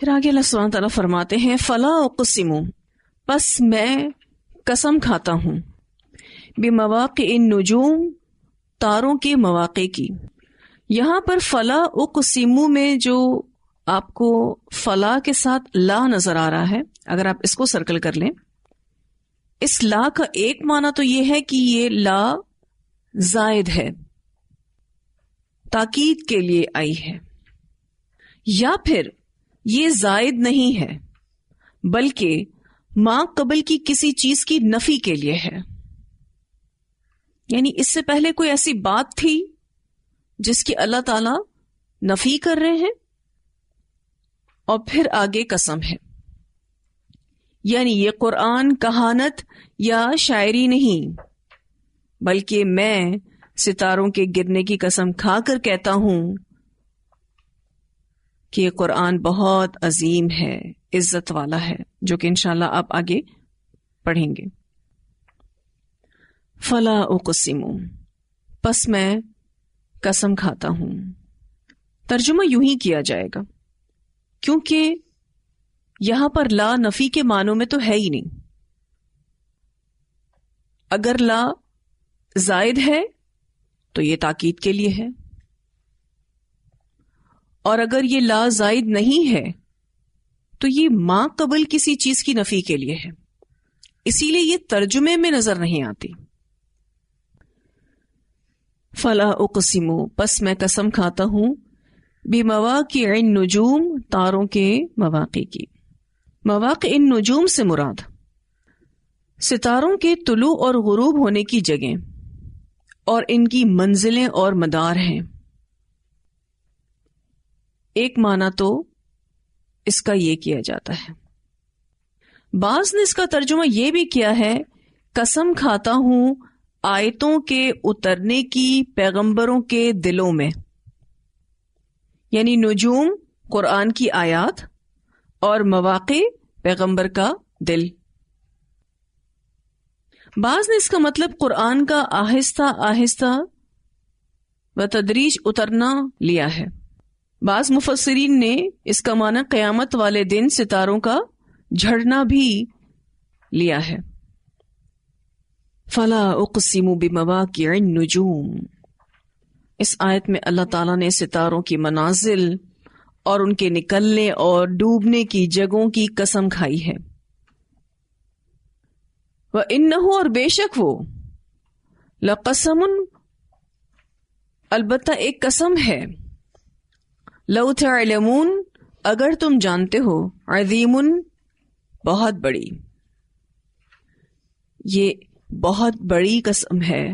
پھر آگے اللہ سبحانہ تعالیٰ فرماتے ہیں فلا اقسم، پس میں قسم کھاتا ہوں، بمواقع النجوم، تاروں کے مواقع کی۔ یہاں پر فلا اقسم میں جو آپ کو فلا کے ساتھ لا نظر آ رہا ہے، اگر آپ اس کو سرکل کر لیں، اس لا کا ایک معنی تو یہ ہے کہ یہ لا زائد ہے، تاکید کے لیے آئی ہے، یا پھر یہ زائد نہیں ہے بلکہ ما قبل کی کسی چیز کی نفی کے لیے ہے، یعنی اس سے پہلے کوئی ایسی بات تھی جس کی اللہ تعالی نفی کر رہے ہیں، اور پھر آگے قسم ہے، یعنی یہ قرآن کہانت یا شاعری نہیں، بلکہ میں ستاروں کے گرنے کی قسم کھا کر کہتا ہوں کہ یہ قرآن بہت عظیم ہے، عزت والا ہے، جو کہ انشاءاللہ آپ آگے پڑھیں گے۔ فلا اقسم، پس میں قسم کھاتا ہوں، ترجمہ یوں ہی کیا جائے گا کیونکہ یہاں پر لا نفی کے معنوں میں تو ہے ہی نہیں۔ اگر لا زائد ہے تو یہ تاکید کے لیے ہے، اور اگر یہ لا زائد نہیں ہے تو یہ ما قبل کسی چیز کی نفی کے لیے ہے، اسی لیے یہ ترجمے میں نظر نہیں آتی۔ فلا اقسم، پس میں قسم کھاتا ہوں، بمواقع النجوم، تاروں کے مواقع کی۔ مواقع النجوم سے مراد ستاروں کے طلوع اور غروب ہونے کی جگہیں اور ان کی منزلیں اور مدار ہیں۔ ایک معنی تو اس کا یہ کیا جاتا ہے، بعض نے اس کا ترجمہ یہ بھی کیا ہے، قسم کھاتا ہوں آیتوں کے اترنے کی پیغمبروں کے دلوں میں، یعنی نجوم قرآن کی آیات اور مواقع پیغمبر کا دل۔ بعض نے اس کا مطلب قرآن کا آہستہ آہستہ و تدریج اترنا لیا ہے۔ بعض مفسرین نے اس کا معنی قیامت والے دن ستاروں کا جھڑنا بھی لیا ہے۔ فلا اقسم بمواقع النجوم، اس آیت میں اللہ تعالیٰ نے ستاروں کی منازل اور ان کے نکلنے اور ڈوبنے کی جگہوں کی قسم کھائی ہے۔ وَإِنَّهُ، اور بے شک وہ، لَقَسَمٌ، البتہ ایک قسم ہے، لَوْ تَعْلَمُونَ، اگر تم جانتے ہو، عظیم، بہت بڑی، یہ بہت بڑی قسم ہے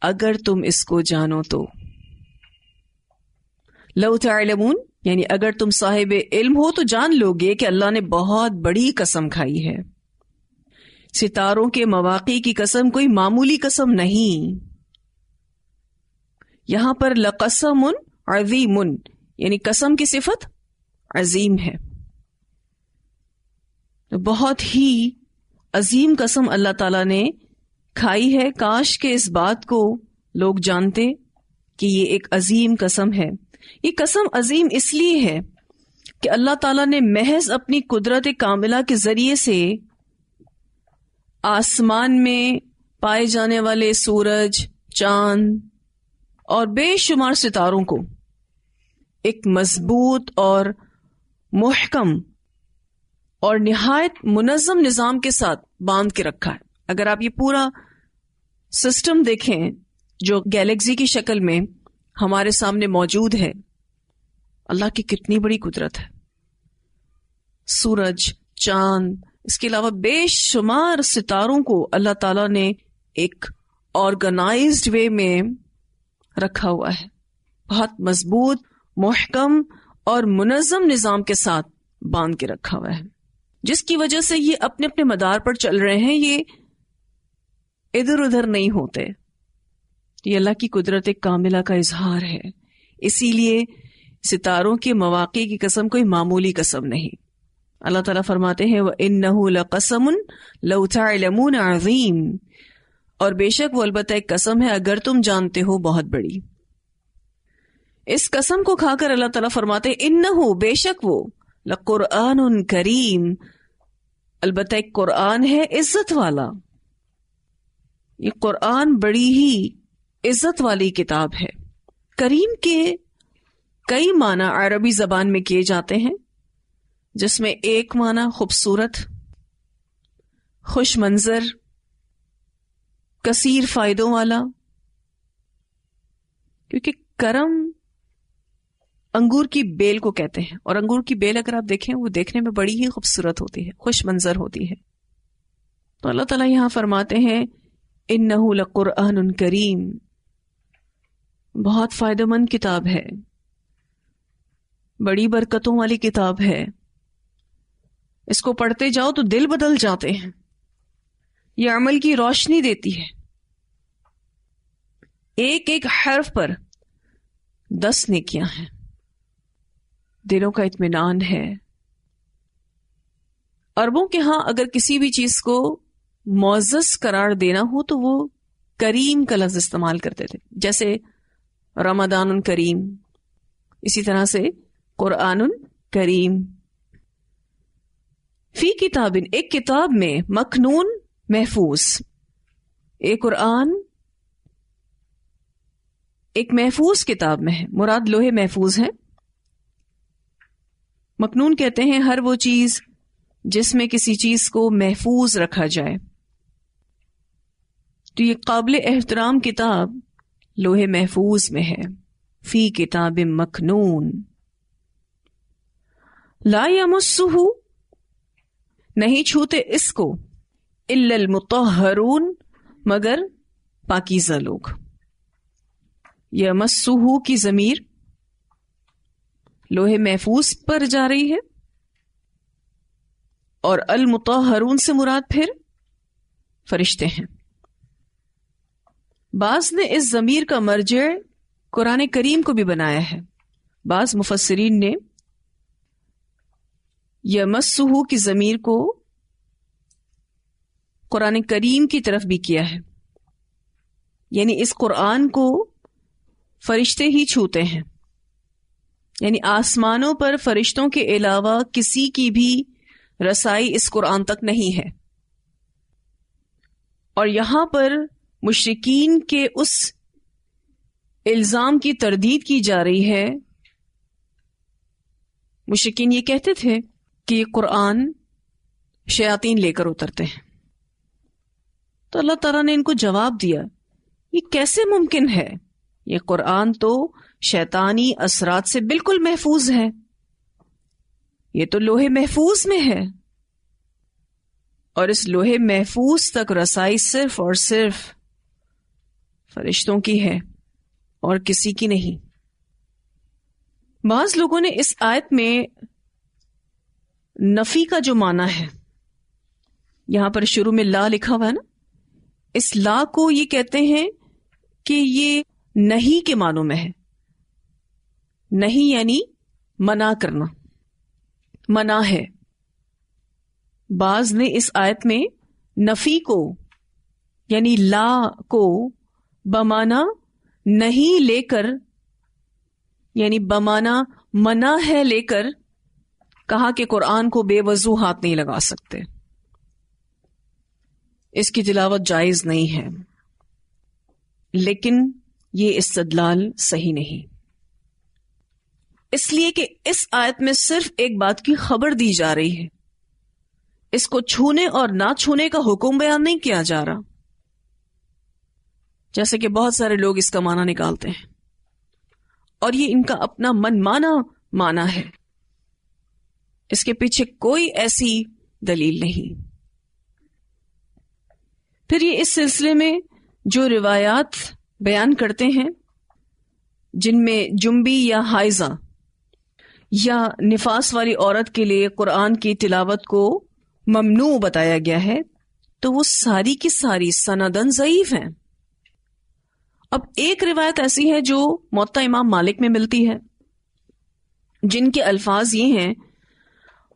اگر تم اس کو جانو تو۔ لَوْ تَعْلَمُونَ یعنی اگر تم صاحب علم ہو تو جان لو گے کہ اللہ نے بہت بڑی قسم کھائی ہے۔ ستاروں کے مواقع کی قسم کوئی معمولی قسم نہیں، یہاں پر لقسم عظیم یعنی قسم کی صفت عظیم ہے، بہت ہی عظیم قسم اللہ تعالیٰ نے کھائی ہے۔ کاش کہ اس بات کو لوگ جانتے کہ یہ ایک عظیم قسم ہے۔ یہ قسم عظیم اس لیے ہے کہ اللہ تعالیٰ نے محض اپنی قدرت کاملہ کے ذریعے سے آسمان میں پائے جانے والے سورج، چاند اور بے شمار ستاروں کو ایک مضبوط اور محکم اور نہایت منظم نظام کے ساتھ باندھ کے رکھا ہے۔ اگر آپ یہ پورا سسٹم دیکھیں جو گیلیکسی کی شکل میں ہمارے سامنے موجود ہے، اللہ کی کتنی بڑی قدرت ہے۔ سورج، چاند، اس کے علاوہ بے شمار ستاروں کو اللہ تعالیٰ نے ایک آرگنائزڈ وے میں رکھا ہوا ہے، بہت مضبوط، محکم اور منظم نظام کے ساتھ باندھ کے رکھا ہوا ہے، جس کی وجہ سے یہ اپنے اپنے مدار پر چل رہے ہیں، یہ ادھر ادھر نہیں ہوتے۔ یہ اللہ کی قدرت کاملہ کا اظہار ہے۔ اسی لیے ستاروں کے مواقع کی قسم کوئی معمولی قسم نہیں۔ اللہ تعالیٰ فرماتے ہیں وَإِنَّهُ لَقَسَمٌ لَوْ تَعْلَمُونَ عَظِيمٌ، اور بے شک وہ البتہ ایک قسم ہے اگر تم جانتے ہو بہت بڑی۔ اس قسم کو کھا کر اللہ تعالیٰ فرماتے ہیں انہو، بے شک وہ، لقرآن کریم، البتہ ایک قرآن ہے عزت والا. یہ قرآن بڑی ہی عزت والی کتاب ہے. کریم کے کئی معنی عربی زبان میں کیے جاتے ہیں، جس میں ایک معنی خوبصورت، خوش منظر، کثیر فائدوں والا. کیونکہ کرم انگور کی بیل کو کہتے ہیں، اور انگور کی بیل اگر آپ دیکھیں وہ دیکھنے میں بڑی ہی خوبصورت ہوتی ہے، خوش منظر ہوتی ہے. تو اللہ تعالیٰ یہاں فرماتے ہیں اِنَّهُ لَقُرْآنٌ کریم، بہت فائدہ مند کتاب ہے، بڑی برکتوں والی کتاب ہے. اس کو پڑھتے جاؤ تو دل بدل جاتے ہیں. یہ عمل کی روشنی دیتی ہے. ایک ایک حرف پر 10 نیکیاں ہیں. دلوں کا اطمینان ہے. عربوں کے ہاں اگر کسی بھی چیز کو معزز قرار دینا ہو تو وہ کریم کا لفظ استعمال کرتے تھے، جیسے رمضان کریم، اسی طرح سے قرآن کریم. فی کتاب، ایک کتاب میں، مکنون محفوظ. ایک قرآن ایک محفوظ کتاب میں ہے، مراد لوح محفوظ ہے. مکنون کہتے ہیں ہر وہ چیز جس میں کسی چیز کو محفوظ رکھا جائے. تو یہ قابل احترام کتاب لوح محفوظ میں ہے. فی کتاب مکنون لا یمسہ، نہیں چھوتے اس کو، الا المطہرون، مگر پاکیزہ لوگ. یمسہ کی ضمیر لوح محفوظ پر جا رہی ہے، اور المطہرون سے مراد پھر فرشتے ہیں. بعض نے اس ضمیر کا مرجع قرآن کریم کو بھی بنایا ہے. بعض مفسرین نے یمسہ کی ضمیر کو قرآن کریم کی طرف بھی کیا ہے، یعنی اس قرآن کو فرشتے ہی چھوتے ہیں. یعنی آسمانوں پر فرشتوں کے علاوہ کسی کی بھی رسائی اس قرآن تک نہیں ہے. اور یہاں پر مشرکین کے اس الزام کی تردید کی جا رہی ہے. مشرکین یہ کہتے تھے کہ یہ قرآن شیاطین لے کر اترتے ہیں. تو اللہ تعالیٰ نے ان کو جواب دیا، یہ کیسے ممکن ہے؟ یہ قرآن تو شیطانی اثرات سے بالکل محفوظ ہے، یہ تو لوح محفوظ میں ہے، اور اس لوح محفوظ تک رسائی صرف اور صرف فرشتوں کی ہے اور کسی کی نہیں. بعض لوگوں نے اس آیت میں نفی کا جو معنی ہے، یہاں پر شروع میں لا لکھا ہوا ہے نا، اس لا کو یہ کہتے ہیں کہ یہ نہیں کے معنوں میں ہے. نہیں یعنی منع کرنا، منع ہے. بعض نے اس آیت میں نفی کو یعنی لا کو بمانا نہیں لے کر، یعنی بمانا منع ہے لے کر کہا کہ قرآن کو بے وضو ہاتھ نہیں لگا سکتے، اس کی تلاوت جائز نہیں ہے. لیکن یہ استدلال صحیح نہیں، اس لیے کہ اس آیت میں صرف ایک بات کی خبر دی جا رہی ہے، اس کو چھونے اور نہ چھونے کا حکم بیان نہیں کیا جا رہا. جیسے کہ بہت سارے لوگ اس کا معنی نکالتے ہیں، اور یہ ان کا اپنا من مانا معنی ہے، اس کے پیچھے کوئی ایسی دلیل نہیں. پھر یہ اس سلسلے میں جو روایات بیان کرتے ہیں جن میں جنبی یا حائضہ یا نفاس والی عورت کے لیے قرآن کی تلاوت کو ممنوع بتایا گیا ہے، تو وہ ساری کی ساری سندن ضعیف ہیں. اب ایک روایت ایسی ہے جو موطا امام مالک میں ملتی ہے، جن کے الفاظ یہ ہیں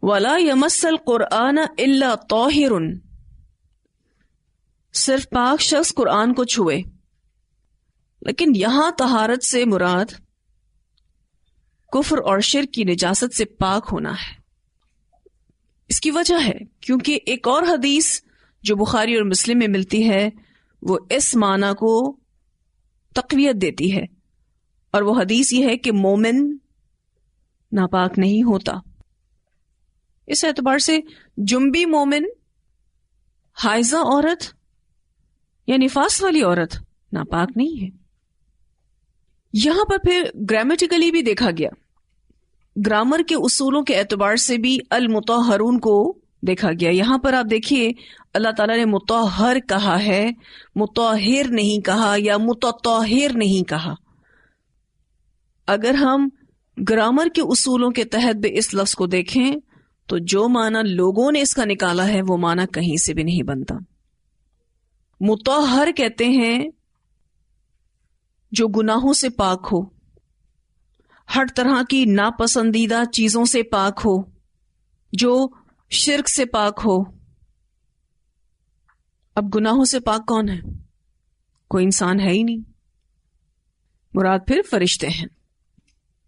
وَلَا يَمَسَّ الْقُرْآنَ إِلَّا طَاهِرٌ، صرف پاک شخص قرآن کو چھوئے. لیکن یہاں طہارت سے مراد کفر اور شرک کی نجاست سے پاک ہونا ہے. اس کی وجہ ہے کیونکہ ایک اور حدیث جو بخاری اور مسلم میں ملتی ہے وہ اس معنی کو تقویت دیتی ہے، اور وہ حدیث یہ ہے کہ مومن ناپاک نہیں ہوتا۔ اس اعتبار سے جنبی مومن، حائضہ عورت یا نفاس والی عورت ناپاک نہیں ہے۔ یہاں پر پھر گرامیٹیکلی بھی دیکھا گیا، گرامر کے اصولوں کے اعتبار سے بھی المطہرون کو دیکھا گیا۔ یہاں پر آپ دیکھیے اللہ تعالیٰ نے مطہر کہا ہے، مطہر نہیں کہا یا متطہر نہیں کہا۔ اگر ہم گرامر کے اصولوں کے تحت بھی اس لفظ کو دیکھیں تو جو معنی لوگوں نے اس کا نکالا ہے وہ معنی کہیں سے بھی نہیں بنتا۔ مطہر کہتے ہیں جو گناہوں سے پاک ہو، ہر طرح کی ناپسندیدہ چیزوں سے پاک ہو، جو شرک سے پاک ہو۔ اب گناہوں سے پاک کون ہے؟ کوئی انسان ہے ہی نہیں، مراد پھر فرشتے ہیں۔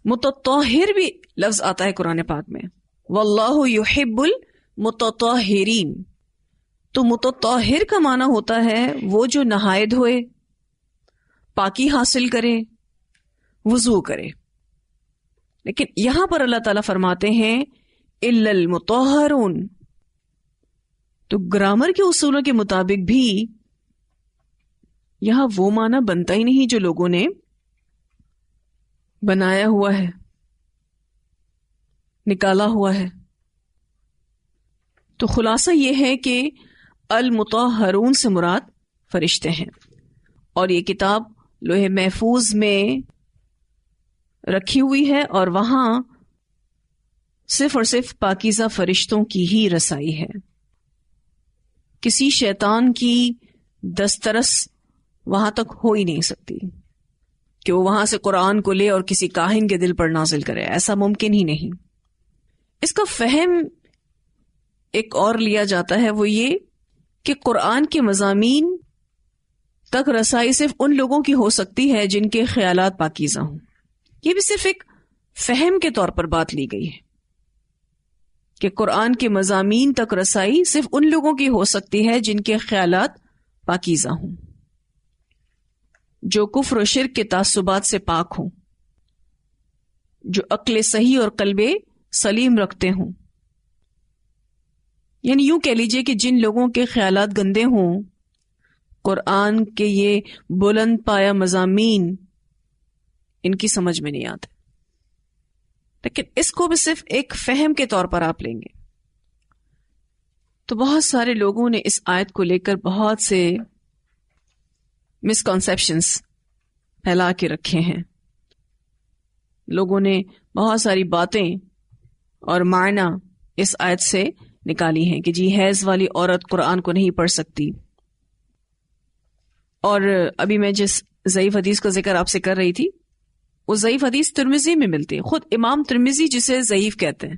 متطہر بھی لفظ آتا ہے قرآن پاک میں، واللہ یحب المتطہرین۔ تو متطہر کا معنی ہوتا ہے وہ جو نہائے دھوئے، پاکی حاصل کرے، وضو کرے۔ لیکن یہاں پر اللہ تعالیٰ فرماتے ہیں الا المطہرون، تو گرامر کے اصولوں کے مطابق بھی یہاں وہ معنی بنتا ہی نہیں جو لوگوں نے بنایا ہوا ہے، نکالا ہوا ہے۔ تو خلاصہ یہ ہے کہ المطہرون سے مراد فرشتے ہیں، اور یہ کتاب لوح محفوظ میں رکھی ہوئی ہے، اور وہاں صرف اور صرف پاکیزہ فرشتوں کی ہی رسائی ہے۔ کسی شیطان کی دسترس وہاں تک ہو ہی نہیں سکتی کہ وہ وہاں سے قرآن کو لے اور کسی کاہن کے دل پر نازل کرے، ایسا ممکن ہی نہیں۔ اس کا فہم ایک اور لیا جاتا ہے، وہ یہ کہ قرآن کے مضامین تک رسائی صرف ان لوگوں کی ہو سکتی ہے جن کے خیالات پاکیزہ ہوں۔ یہ بھی صرف ایک فہم کے طور پر بات لی گئی ہے کہ قرآن کے مضامین تک رسائی صرف ان لوگوں کی ہو سکتی ہے جن کے خیالات پاکیزہ ہوں، جو کفر و شرک کے تعصبات سے پاک ہوں، جو عقل صحیح اور قلب سلیم رکھتے ہوں۔ یعنی یوں کہہ لیجئے کہ جن لوگوں کے خیالات گندے ہوں، قرآن کے یہ بلند پایہ مضامین ان کی سمجھ میں نہیں آتے۔ لیکن اس کو بھی صرف ایک فہم کے طور پر آپ لیں گے تو بہت سارے لوگوں نے اس آیت کو لے کر بہت سے مسکنسیپشنز پھیلا کے رکھے ہیں۔ لوگوں نے بہت ساری باتیں اور معنی اس آیت سے نکالی ہیں کہ جی حیض والی عورت قرآن کو نہیں پڑھ سکتی، اور ابھی میں جس ضعیف حدیث کا ذکر آپ سے کر رہی تھی وہ ضعیف حدیث ترمذی میں ملتی ہے، خود امام ترمذی جسے ضعیف کہتے ہیں،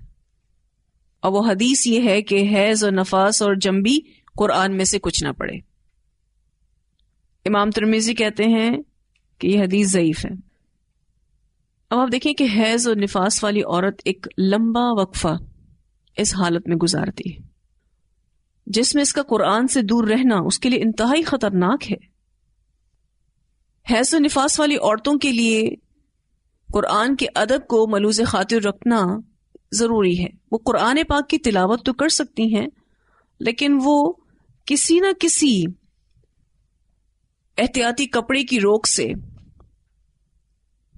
اور وہ حدیث یہ ہے کہ حیض اور نفاس اور جنبی قرآن میں سے کچھ نہ پڑھے۔ امام ترمذی کہتے ہیں کہ یہ حدیث ضعیف ہے۔ اب آپ دیکھیں کہ حیض اور نفاس والی عورت ایک لمبا وقفہ اس حالت میں گزارتی ہے، جس میں اس کا قرآن سے دور رہنا اس کے لیے انتہائی خطرناک ہے۔ حیض و نفاس والی عورتوں کے لیے قرآن کے ادب کو ملوز خاطر رکھنا ضروری ہے۔ وہ قرآن پاک کی تلاوت تو کر سکتی ہیں، لیکن وہ کسی نہ کسی احتیاطی کپڑے کی روک سے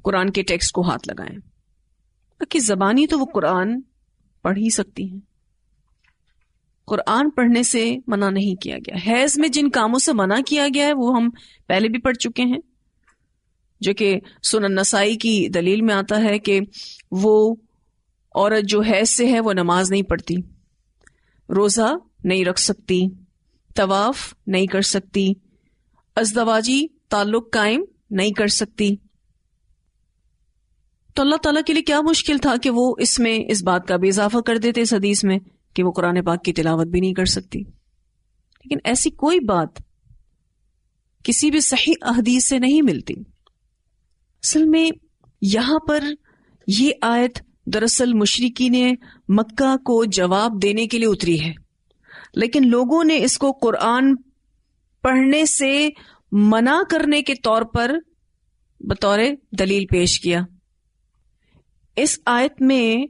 قرآن کے ٹیکسٹ کو ہاتھ لگائیں۔ باقی زبانی تو وہ قرآن پڑھ ہی سکتی ہیں، قرآن پڑھنے سے منع نہیں کیا گیا۔ حیض میں جن کاموں سے منع کیا گیا ہے وہ ہم پہلے بھی پڑھ چکے ہیں، جو کہ سنن نسائی کی دلیل میں آتا ہے کہ وہ عورت جو حیض سے ہے وہ نماز نہیں پڑھتی، روزہ نہیں رکھ سکتی، طواف نہیں کر سکتی، ازدواجی تعلق قائم نہیں کر سکتی۔ تو اللہ تعالیٰ کے لیے کیا مشکل تھا کہ وہ اس میں اس بات کا بھی اضافہ کر دیتے اس حدیث میں کہ وہ قرآن پاک کی تلاوت بھی نہیں کر سکتی۔ لیکن ایسی کوئی بات کسی بھی صحیح حدیث سے نہیں ملتی۔ اصل میں یہاں پر یہ آیت دراصل مشرکین مکہ کو جواب دینے کے لیے اتری ہے، لیکن لوگوں نے اس کو قرآن پڑھنے سے منع کرنے کے طور پر بطور دلیل پیش کیا۔ اس آیت میں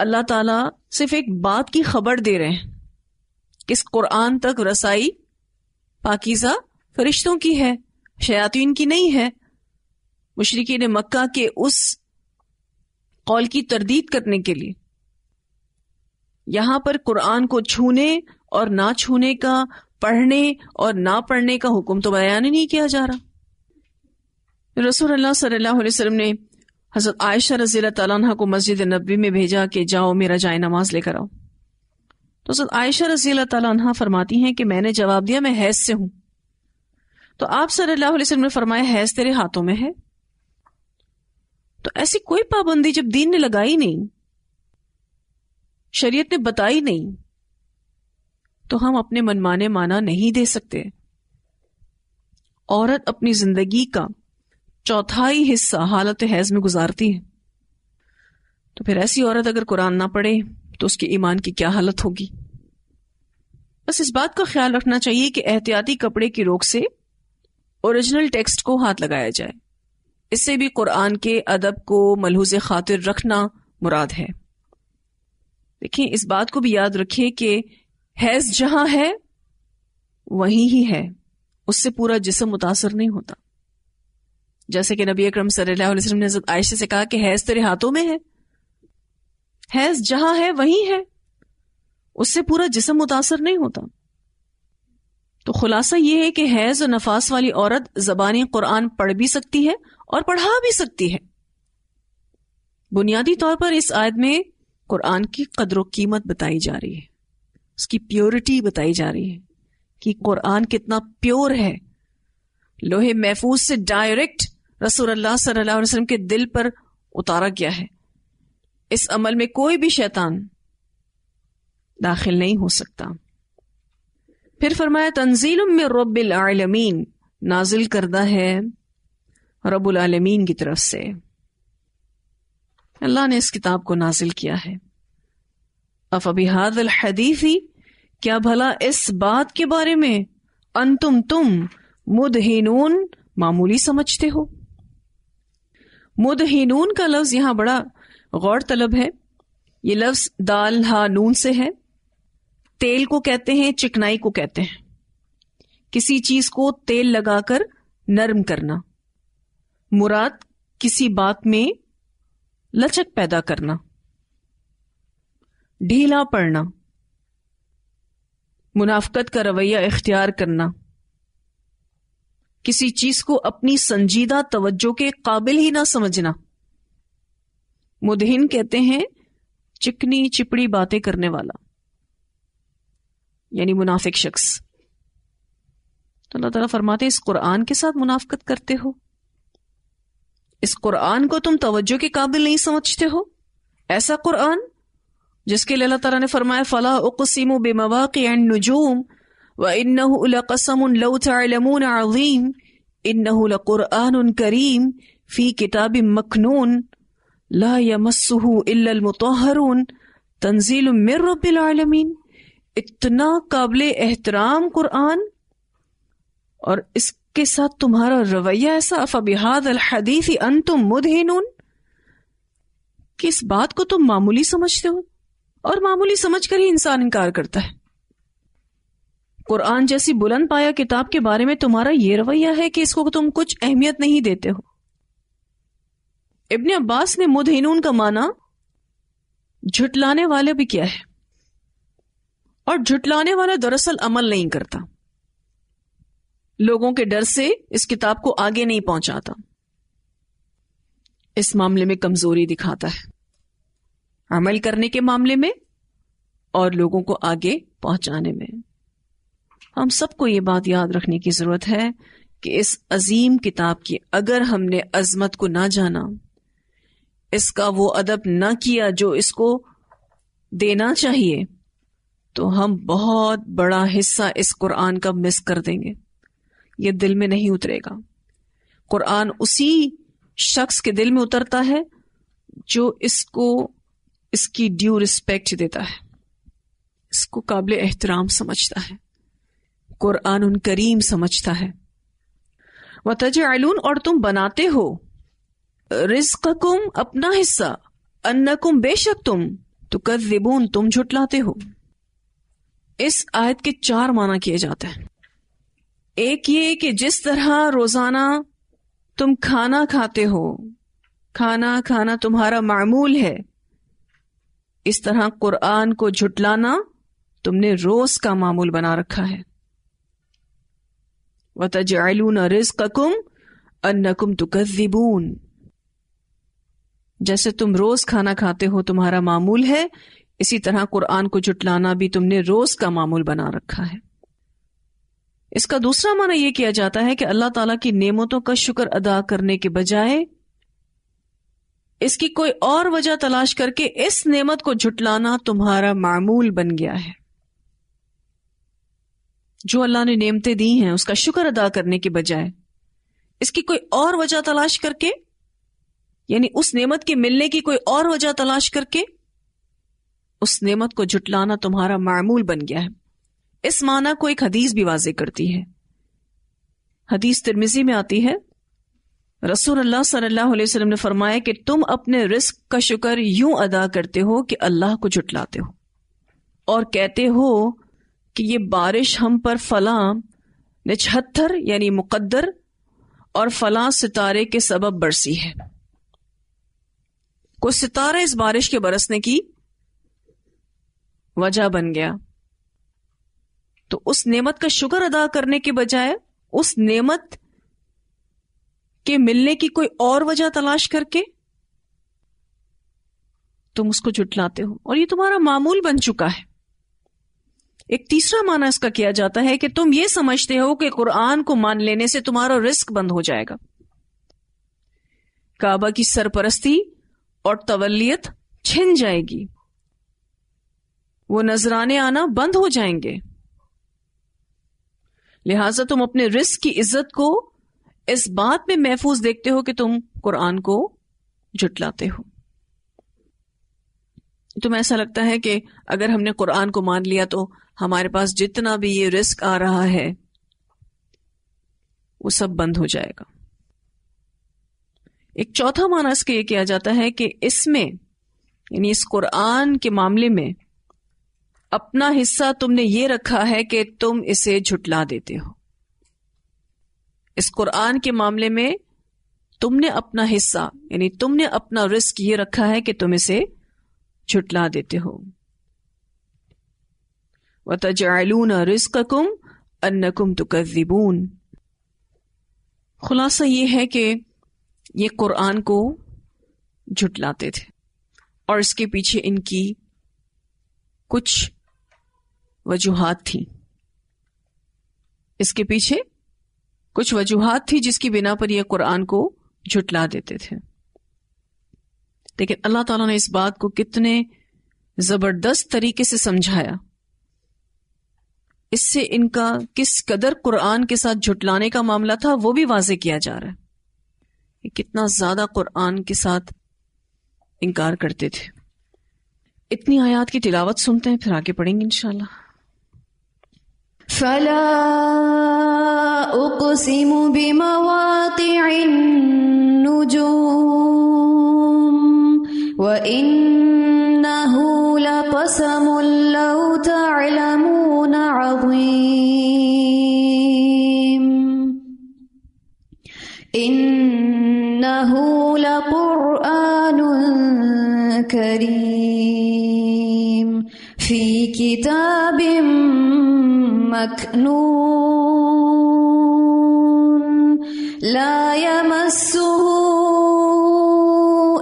اللہ تعالیٰ صرف ایک بات کی خبر دے رہے ہیں کہ اس قرآن تک رسائی پاکیزہ فرشتوں کی ہے، شیاطین کی نہیں ہے۔ مشرکین مکہ کے اس قول کی تردید کرنے کے لیے یہاں پر قرآن کو چھونے اور نہ چھونے کا، پڑھنے اور نہ پڑھنے کا حکم تو بیان ہی نہیں کیا جا رہا۔ رسول اللہ صلی اللہ علیہ وسلم نے حضرت عائشہ رضی اللہ تعالیٰ عنہ کو مسجد نبوی میں بھیجا کہ جاؤ میرا جائے نماز لے کر آؤ۔ تو حضرت عائشہ رضی اللہ تعالیٰ عنہ فرماتی ہیں کہ میں نے جواب دیا میں حیض سے ہوں۔ تو آپ صلی اللہ علیہ وسلم نے فرمایا حیض تیرے ہاتھوں میں ہے؟ تو ایسی کوئی پابندی جب دین نے لگائی نہیں، شریعت نے بتائی نہیں، تو ہم اپنے منمانے مانا نہیں دے سکتے۔ عورت اپنی زندگی کا چوتھائی حصہ حالت حیض میں گزارتی ہے، تو پھر ایسی عورت اگر قرآن نہ پڑھے تو اس کے ایمان کی کیا حالت ہوگی؟ بس اس بات کا خیال رکھنا چاہیے کہ احتیاطی کپڑے کی روک سے اوریجنل ٹیکسٹ کو ہاتھ لگایا جائے، اس سے بھی قرآن کے ادب کو ملحوظ خاطر رکھنا مراد ہے۔ دیکھیں اس بات کو بھی یاد رکھیں کہ حیض جہاں ہے وہیں ہی ہے، اس سے پورا جسم متاثر نہیں ہوتا۔ جیسے کہ نبی اکرم صلی اللہ علیہ وسلم نے حضرت عائشہ سے کہا کہ حیض تیرے ہاتھوں میں ہے، حیض جہاں ہے وہیں ہے، اس سے پورا جسم متاثر نہیں ہوتا۔ تو خلاصہ یہ ہے کہ حیض اور نفاس والی عورت زبانی قرآن پڑھ بھی سکتی ہے اور پڑھا بھی سکتی ہے۔ بنیادی طور پر اس آیت میں قرآن کی قدر و قیمت بتائی جا رہی ہے، اس کی پیورٹی بتائی جا رہی ہے کہ قرآن کتنا پیور ہے، لوہے محفوظ سے ڈائریکٹ رسول اللہ صلی اللہ علیہ وسلم کے دل پر اتارا گیا ہے۔ اس عمل میں کوئی بھی شیطان داخل نہیں ہو سکتا۔ پھر فرمایا تنزیل من رب العالمین، نازل کردہ ہے رب العالمین کی طرف سے، اللہ نے اس کتاب کو نازل کیا ہے۔ افبہذا الحدیث، کیا بھلا اس بات کے بارے میں انتم تم مدہنون معمولی سمجھتے ہو؟ مدہنون کا لفظ یہاں بڑا غور طلب ہے۔ یہ لفظ دال ہا نون سے ہے۔ تیل کو کہتے ہیں، چکنائی کو کہتے ہیں، کسی چیز کو تیل لگا کر نرم کرنا، مراد کسی بات میں لچک پیدا کرنا، ڈھیلا پڑنا، منافقت کا رویہ اختیار کرنا، کسی چیز کو اپنی سنجیدہ توجہ کے قابل ہی نہ سمجھنا۔ مدہن کہتے ہیں چکنی چپڑی باتیں کرنے والا، یعنی منافق شخص۔ تو اللہ تعالیٰ فرماتے ہیں اس قرآن کے ساتھ منافقت کرتے ہو، اس قرآن کو تم توجہ کے قابل نہیں سمجھتے ہو۔ ایسا قرآن جس کے لیے اللہ تعالیٰ نے فرمایا فَلَا أُقْسِمُ بِمَوَاقِعِ النُّجُومِ وَإِنَّهُ لَقَسَمٌ لَوْ تَعْلَمُونَ عَظِيمٌ إِنَّهُ لَقُرْآنٌ كَرِيمٌ فِي كِتَابٍ مَّكْنُونٍ لَا يَمَسُّهُ إِلَّا الْمُطَهَّرُونَ تَنزِيلٌ مِّن رَّبِّ الْعَالَمِينَ۔ اتنا قابل احترام قرآن، اور اس کے ساتھ تمہارا رویہ ایسا، فَبِهَذَا الْحَدِيثِ أَنْتُمْ مُدْهِنُونَ، کہ اس بات کو تم معمولی سمجھتے ہو، اور معمولی سمجھ کر ہی انسان انکار کرتا ہے۔ قرآن جیسی بلند پایا کتاب کے بارے میں تمہارا یہ رویہ ہے کہ اس کو تم کچھ اہمیت نہیں دیتے ہو۔ ابن عباس نے مدہنون کا معنی جھٹلانے والے بھی کیا ہے، اور جھٹلانے والا دراصل عمل نہیں کرتا، لوگوں کے ڈر سے اس کتاب کو آگے نہیں پہنچاتا، اس معاملے میں کمزوری دکھاتا ہے، عمل کرنے کے معاملے میں اور لوگوں کو آگے پہنچانے میں۔ ہم سب کو یہ بات یاد رکھنے کی ضرورت ہے کہ اس عظیم کتاب کی اگر ہم نے عظمت کو نہ جانا، اس کا وہ ادب نہ کیا جو اس کو دینا چاہیے، تو ہم بہت بڑا حصہ اس قرآن کا مس کر دیں گے، یہ دل میں نہیں اترے گا۔ قرآن اسی شخص کے دل میں اترتا ہے جو اس کو اس کی ڈیو رسپیکٹ دیتا ہے، اس کو قابل احترام سمجھتا ہے، قرآن کریم سمجھتا ہے۔ وَتَجْعَلُونَ اور تم بناتے ہو، رزقکم اپنا حصہ، انکم بے شک تم، تکذبون تم جھٹلاتے ہو۔ اس آیت کے 4 معنی کیے جاتے ہیں۔ ایک یہ کہ جس طرح روزانہ تم کھانا کھاتے ہو، کھانا کھانا تمہارا معمول ہے، اس طرح قرآن کو جھٹلانا تم نے روز کا معمول بنا رکھا ہے۔ وَتَجْعَلُونَ رِزْقَكُمْ أَنَّكُمْ تُكَذِّبُونَ، جیسے تم روز کھانا کھاتے ہو تمہارا معمول ہے، اسی طرح قرآن کو جھٹلانا بھی تم نے روز کا معمول بنا رکھا ہے۔ اس کا دوسرا معنی یہ کیا جاتا ہے کہ اللہ تعالیٰ کی نعمتوں کا شکر ادا کرنے کے بجائے اس کی کوئی اور وجہ تلاش کر کے اس نعمت کو جھٹلانا تمہارا معمول بن گیا ہے۔ جو اللہ نے نعمتیں دی ہیں اس کا شکر ادا کرنے کے بجائے اس کی کوئی اور وجہ تلاش کر کے، یعنی اس نعمت کے ملنے کی کوئی اور وجہ تلاش کر کے اس نعمت کو جھٹلانا تمہارا معمول بن گیا ہے۔ اس معنی کو ایک حدیث بھی واضح کرتی ہے۔ حدیث ترمذی میں آتی ہے، رسول اللہ صلی اللہ علیہ وسلم نے فرمایا کہ تم اپنے رزق کا شکر یوں ادا کرتے ہو کہ اللہ کو جھٹلاتے ہو اور کہتے ہو کہ یہ بارش ہم پر فلاں نچھتر یعنی مقدر اور فلاں ستارے کے سبب برسی ہے۔ کوئی ستارہ اس بارش کے برسنے کی وجہ بن گیا، تو اس نعمت کا شکر ادا کرنے کے بجائے اس نعمت کے ملنے کی کوئی اور وجہ تلاش کر کے تم اس کو جھٹلاتے ہو، اور یہ تمہارا معمول بن چکا ہے۔ ایک تیسرا معنی اس کا کیا جاتا ہے کہ تم یہ سمجھتے ہو کہ قرآن کو مان لینے سے تمہارا رزق بند ہو جائے گا، کعبہ کی سرپرستی اور تولیت چھن جائے گی، وہ نذرانے آنا بند ہو جائیں گے، لہٰذا تم اپنے رزق کی عزت کو اس بات میں محفوظ دیکھتے ہو کہ تم قرآن کو جھٹلاتے ہو۔ تمہیں ایسا لگتا ہے کہ اگر ہم نے قرآن کو مان لیا تو ہمارے پاس جتنا بھی یہ رزق آ رہا ہے وہ سب بند ہو جائے گا۔ ایک چوتھا معنی اس کے یہ کیا جاتا ہے کہ اس میں یعنی اس قرآن کے معاملے میں اپنا حصہ تم نے یہ رکھا ہے کہ تم اسے جھٹلا دیتے ہو۔ اس قرآن کے معاملے میں تم نے اپنا حصہ یعنی تم نے اپنا رزق یہ رکھا ہے کہ تم اسے جھٹلا دیتے ہو۔ وَتَجْعَلُونَ رِزْقَكُمْ أَنَّكُمْ تُكَذِّبُونَ۔ خلاصہ یہ ہے کہ یہ قرآن کو جھٹلاتے تھے، اور اس کے پیچھے ان کی کچھ وجوہات تھیں۔ اس کے پیچھے کچھ وجوہات تھی جس کی بنا پر یہ قرآن کو جھٹلا دیتے تھے، لیکن اللہ تعالیٰ نے اس بات کو کتنے زبردست طریقے سے سمجھایا، اس سے ان کا کس قدر قرآن کے ساتھ جھٹلانے کا معاملہ تھا وہ بھی واضح کیا جا رہا ہے، کہ کتنا زیادہ قرآن کے ساتھ انکار کرتے تھے۔ اتنی آیات کی تلاوت سنتے ہیں، پھر آگے پڑھیں گے انشاءاللہ۔ فلا اقسم بمواقع النجوم وانه لقسم لو تعلمون عظيم انه لقرآن كريم في كتاب مكنون لا يمسه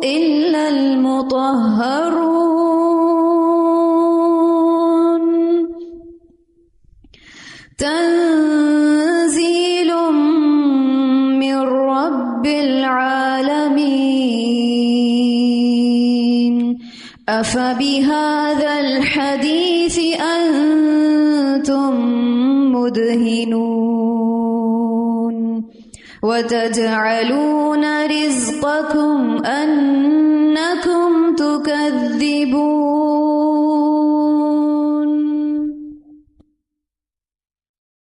إلا المطهرون تنزيل من رب العالمين أفبهذا الحديث أنتم مدهنون وتجعلون رزقكم أنكم تكذبون